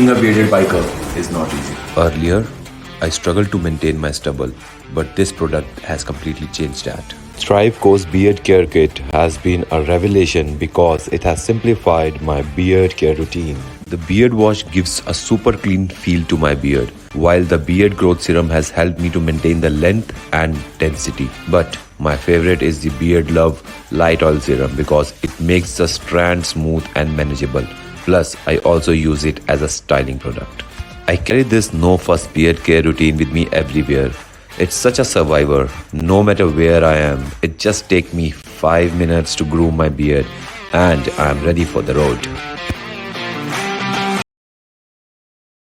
being a bearded biker is not easy. Earlier, I struggled to maintain my stubble, but this product has completely changed that. ThriveCo's Beard Care Kit has been a revelation because it has simplified my beard care routine. The beard wash gives a super clean feel to my beard, while the Beard Growth Serum has helped me to maintain the length and density. But my favorite is the Beard Love Light-Oil Serum because it makes the strand smooth and manageable. Plus, I also use it as a styling product. I carry this no-fuss beard care routine with me everywhere. It's such a survivor. No matter where I am, it just takes me 5 minutes to groom my beard and I'm ready for the road.